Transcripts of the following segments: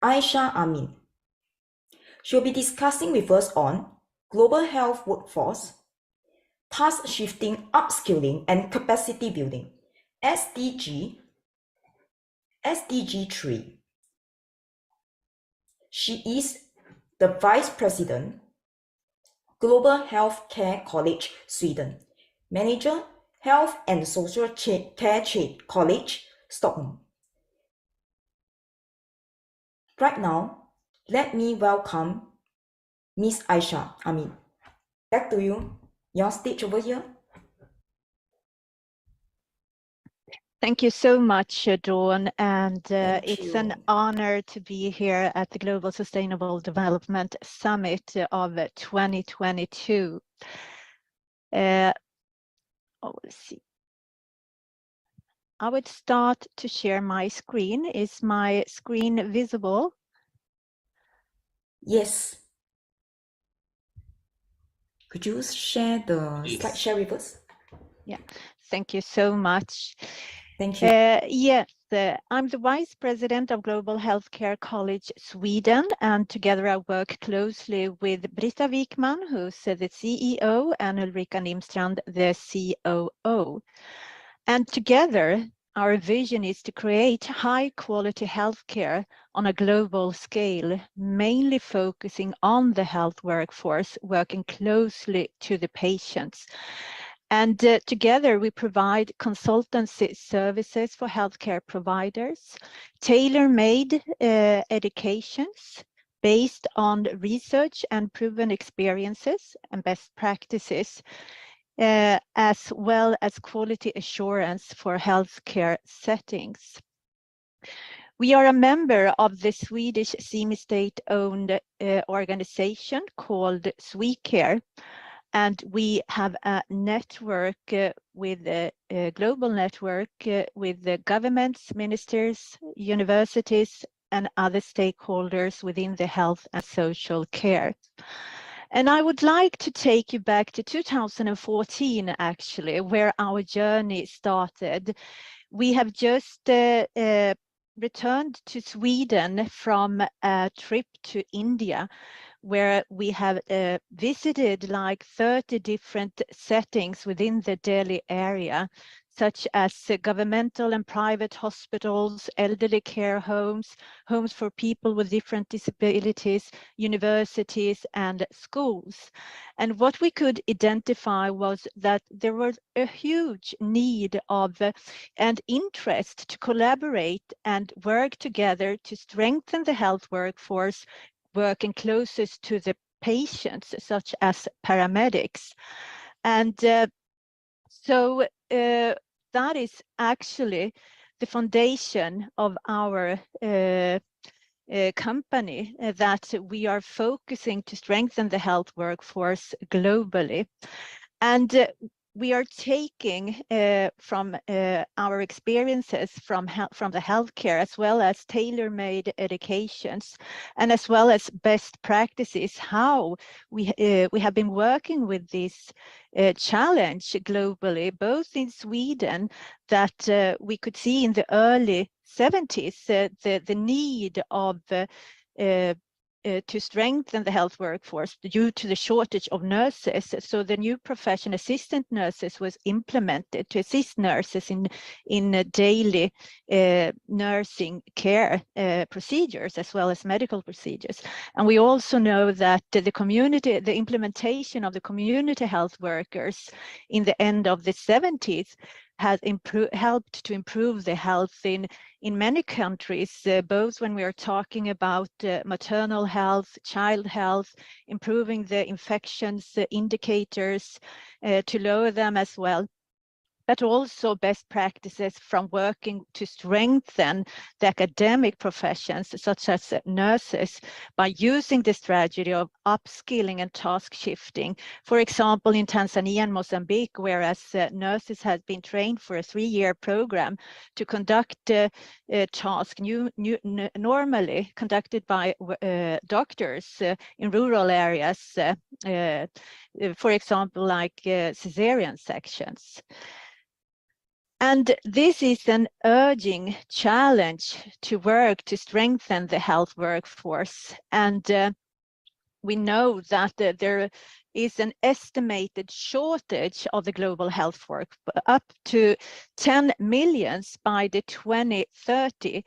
Aisha Amin. She'll be discussing with us on global health workforce, task shifting, upskilling, and capacity building, SDG 3. She is the Vice President, Global Healthcare College, Sweden, Manager, Health and Social Care College, Stockholm. Right now, let me welcome Miss Aisha Amin. Back to you. Your stage over here. Thank you so much, Dawn, and it's an honor to be here at the Global Sustainable Development Summit of 2022. Let's see. I would start to share my screen. Is my screen visible? Yes. Could you share the slide share with us? Yeah, thank you so much. Thank you. Yes, I'm the Vice President of Global Healthcare College Sweden, and together I work closely with Britta Wikman, who's the CEO, and Ulrika Nimstrand, the COO. And together, our vision is to create high-quality healthcare on a global scale, mainly focusing on the health workforce, working closely to the patients. And together we provide consultancy services for healthcare providers, tailor-made educations based on research and proven experiences and best practices, as well as quality assurance for healthcare settings. We are a member of the Swedish semi-state-owned organization called SweCare. And we have a network with a global network with the governments, ministers, universities, and other stakeholders within the health and social care. And I would like to take you back to 2014, actually, where our journey started. We have just returned to Sweden from a trip to India, where we have visited like 30 different settings within the Delhi area, such as governmental and private hospitals, elderly care homes, homes for people with different disabilities, universities, and schools. And what we could identify was that there was a huge need of and interest to collaborate and work together to strengthen the health workforce, working closest to the patients, such as paramedics. And so that is actually the foundation of our company, that we are focusing to strengthen the health workforce globally. And we are taking from our experiences from the healthcare, as well as tailor-made educations, and as well as best practices, how we have been working with this challenge globally, both in Sweden, that we could see in the early 70s the need of to strengthen the health workforce due to the shortage of nurses. So the new profession, assistant nurses, was implemented to assist nurses in daily nursing care procedures, as well as medical procedures. And we also know that the implementation of the community health workers in the end of the 70s has helped to improve the health in many countries, both when we are talking about maternal health, child health, improving the infections indicators to lower them as well, but also best practices from working to strengthen the academic professions, such as nurses, by using the strategy of upskilling and task shifting. For example, in Tanzania and Mozambique, whereas nurses had been trained for a 3-year program to conduct tasks normally conducted by doctors in rural areas, for example, like cesarean sections. And this is an urging challenge to work to strengthen the health workforce. And we know that there is an estimated shortage of the global health work up to 10 million by the 2030.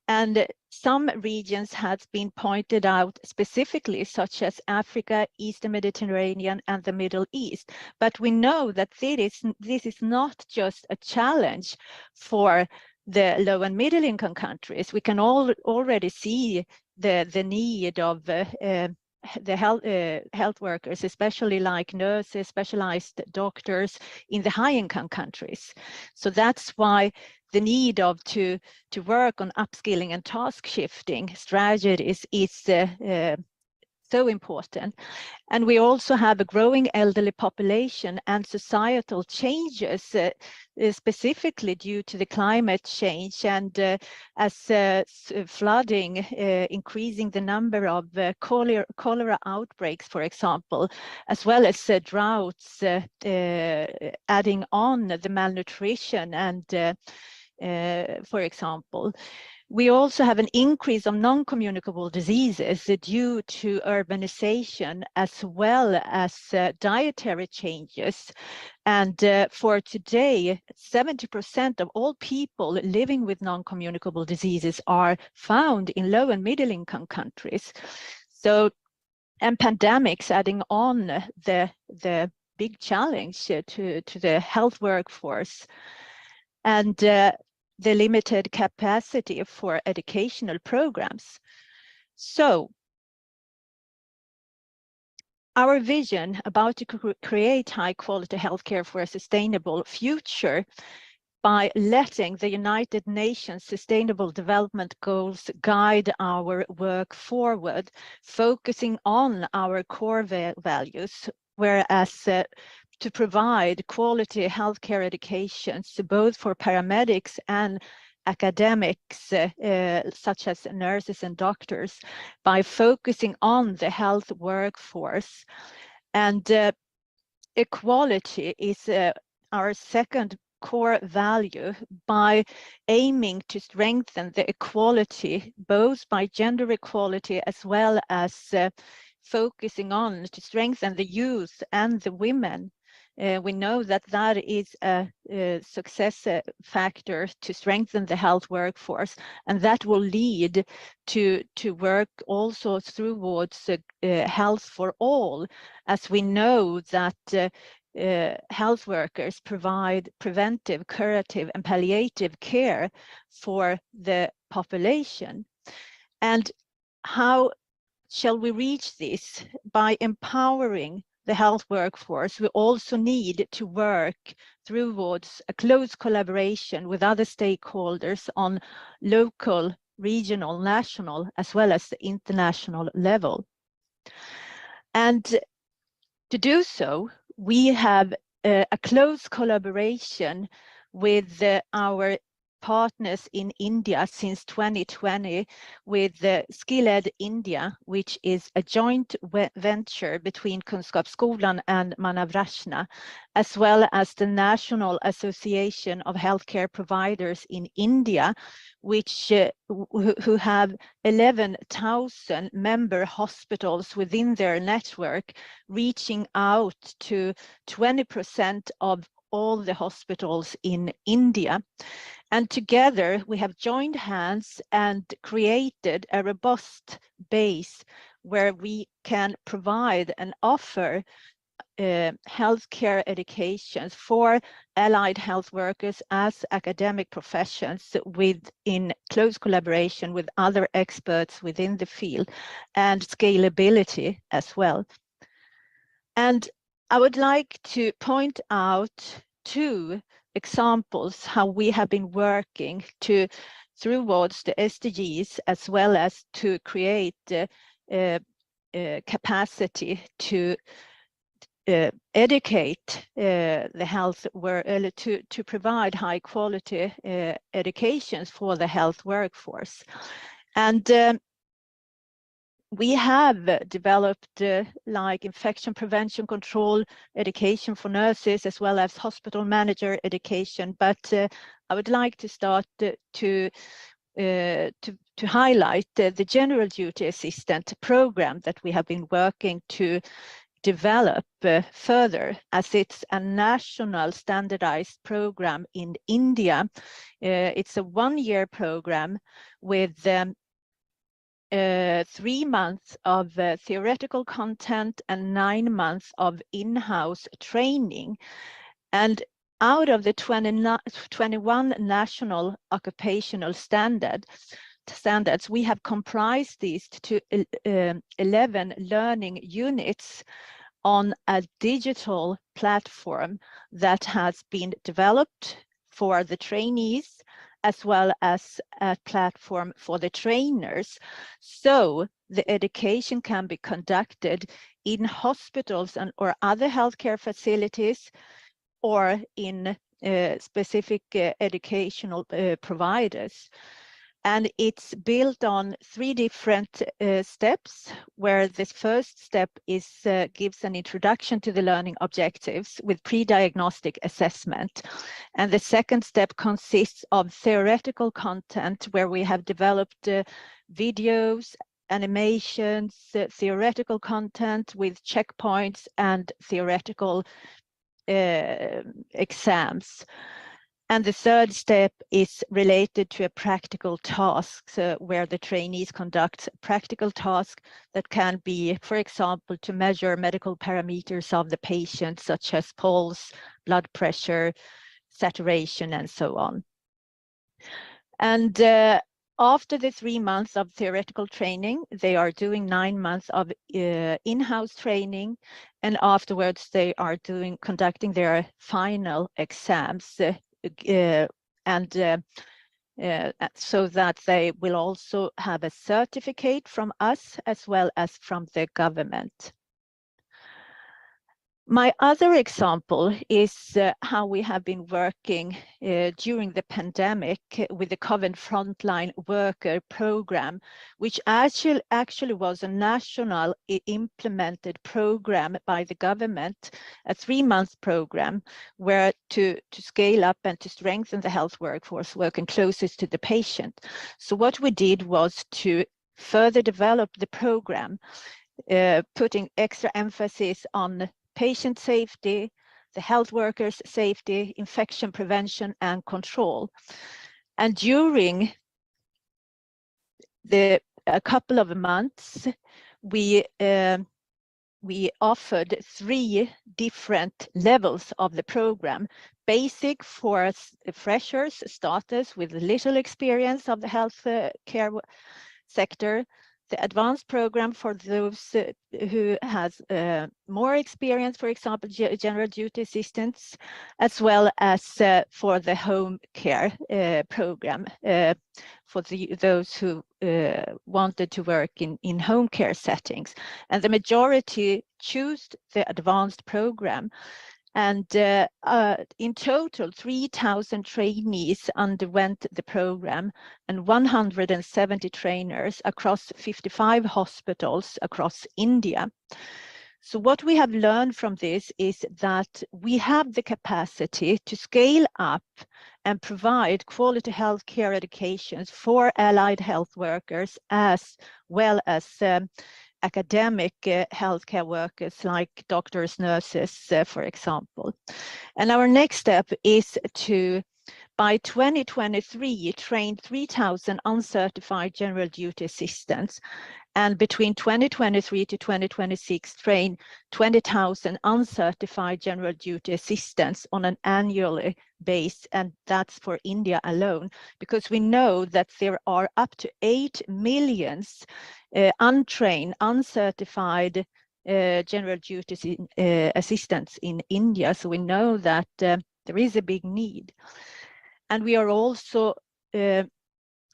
And some regions have been pointed out specifically, such as Africa, Eastern Mediterranean, and the Middle East. But we know that this is not just a challenge for the low and middle income countries. We can already see the need of the health workers, especially like nurses, specialized doctors in the high-income countries. So that's why the need to work on upskilling and task shifting strategies is so important. And we also have a growing elderly population and societal changes, specifically due to the climate change, and as flooding, increasing the number of cholera outbreaks, for example, as well as droughts, adding on the malnutrition and for example. We also have an increase of non-communicable diseases due to urbanization as well as dietary changes. And for today, 70% of all people living with non-communicable diseases are found in low and middle income countries. So, and pandemics adding on the big challenge to the health workforce. And the limited capacity for educational programs. So our vision about to create high quality healthcare for a sustainable future by letting the United Nations Sustainable Development Goals guide our work forward, focusing on our core values, whereas to provide quality healthcare education, both for paramedics and academics, such as nurses and doctors, by focusing on the health workforce. And equality is our second core value, by aiming to strengthen the equality, both by gender equality as well as focusing on to strengthen the youth and the women. We know that that is a success factor to strengthen the health workforce, and that will lead to work also towards health for all, as we know that health workers provide preventive, curative, and palliative care for the population. And how shall we reach this? By empowering the health workforce, we also need to work towards a close collaboration with other stakeholders on local, regional, national, as well as the international level. And to do so, we have a close collaboration with our partners in India since 2020 with Skilled India, which is a joint venture between Kunskapsskolan and Manavrashna, as well as the National Association of Healthcare Providers in India, which who have 11,000 member hospitals within their network, reaching out to 20% of all the hospitals in India. And together we have joined hands and created a robust base where we can provide and offer healthcare education for allied health workers as academic professions in close collaboration with other experts within the field, and scalability as well. And I would like to point out two examples how we have been working towards the SDGs, as well as to create capacity to educate the health to provide high quality educations for the health workforce. And we have developed like infection prevention control education for nurses, as well as hospital manager education. But I would like to start to highlight the general duty assistant program that we have been working to develop further, as it's a national standardized program in India. It's a one-year program with 3 months of theoretical content and 9 months of in-house training. And out of the 21 national occupational standards, we have comprised these to 11 learning units on a digital platform that has been developed for the trainees, as well as a platform for the trainers. So the education can be conducted in hospitals or other healthcare facilities, or in specific educational providers. And it's built on 3 different steps, where this first step is gives an introduction to the learning objectives with pre-diagnostic assessment. And the second step consists of theoretical content, where we have developed videos, animations, theoretical content with checkpoints and theoretical exams. And the third step is related to a practical task, where the trainees conduct practical tasks that can be, for example, to measure medical parameters of the patient, such as pulse, blood pressure, saturation, and so on. And after the 3 months of theoretical training, they are doing 9 months of in-house training, and afterwards they are conducting their final exams, so that they will also have a certificate from us, as well as from the government. My other example is how we have been working during the pandemic with the COVID Frontline Worker Program, which actually was a national implemented program by the government, a 3-month program, where to scale up and to strengthen the health workforce working closest to the patient. So what we did was to further develop the program, putting extra emphasis on patient safety, the health workers' safety, infection prevention and control. And during a couple of months, we offered 3 different levels of the program: basic for freshers, starters with little experience of the health care sector; the advanced program for those who has more experience, for example, general duty assistants, as well as for the home care program for those who wanted to work in home care settings. And the majority chose the advanced program. And in total, 3,000 trainees underwent the program, and 170 trainers across 55 hospitals across India. So what we have learned from this is that we have the capacity to scale up and provide quality healthcare educations for allied health workers, as well as academic healthcare workers like doctors, nurses, for example. And our next step is to, by 2023, train 3,000 uncertified general duty assistants, and between 2023 to 2026, train 20,000 uncertified general duty assistants on an annual basis, and that's for India alone, because we know that there are up to 8 million untrained, uncertified general duty assistants in India. So we know that there is a big need. And we are also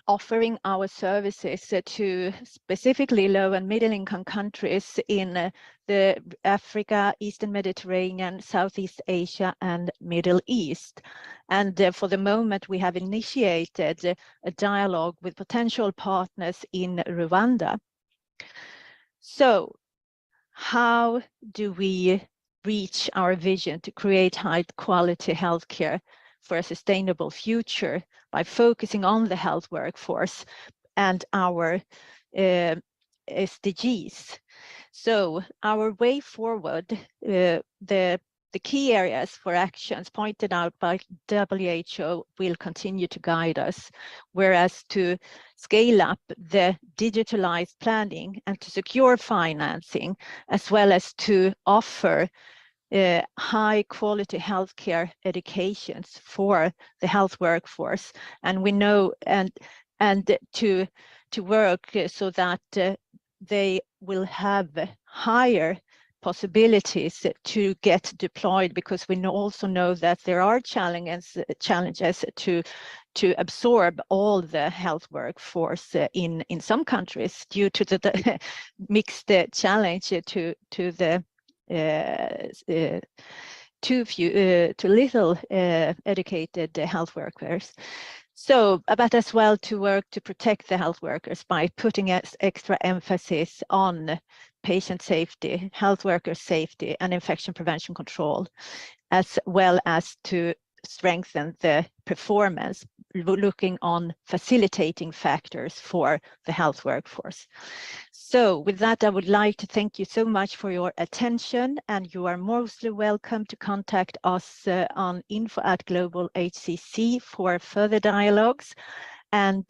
offering our services to specifically low and middle income countries in the Africa, Eastern Mediterranean, Southeast Asia, and Middle East. And for the moment, we have initiated a dialogue with potential partners in Rwanda. So how do we reach our vision to create high quality healthcare for a sustainable future by focusing on the health workforce and our SDGs? So our way forward, the key areas for actions pointed out by WHO will continue to guide us, whereas to scale up the digitalized planning and to secure financing, as well as to offer high quality healthcare educations for the health workforce. And we know, and to work so that they will have higher possibilities to get deployed, because we also know that there are challenges to absorb all the health workforce in some countries due to the mixed challenge to the too little educated health workers. So, but as well to work to protect the health workers by putting extra emphasis on patient safety, health worker safety, and infection prevention control, as well as to strengthen the performance, looking on facilitating factors for the health workforce. So with that, I would like to thank you so much for your attention, and you are mostly welcome to contact us on info@globalhcc for further dialogues. And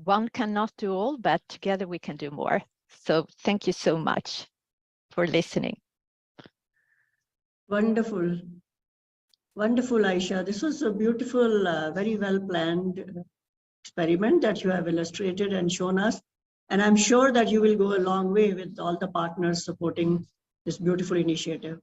one cannot do all, but together we can do more. So thank you so much for listening. Wonderful. Wonderful, Aisha. This was a beautiful, very well planned experiment that you have illustrated and shown us. And I'm sure that you will go a long way with all the partners supporting this beautiful initiative.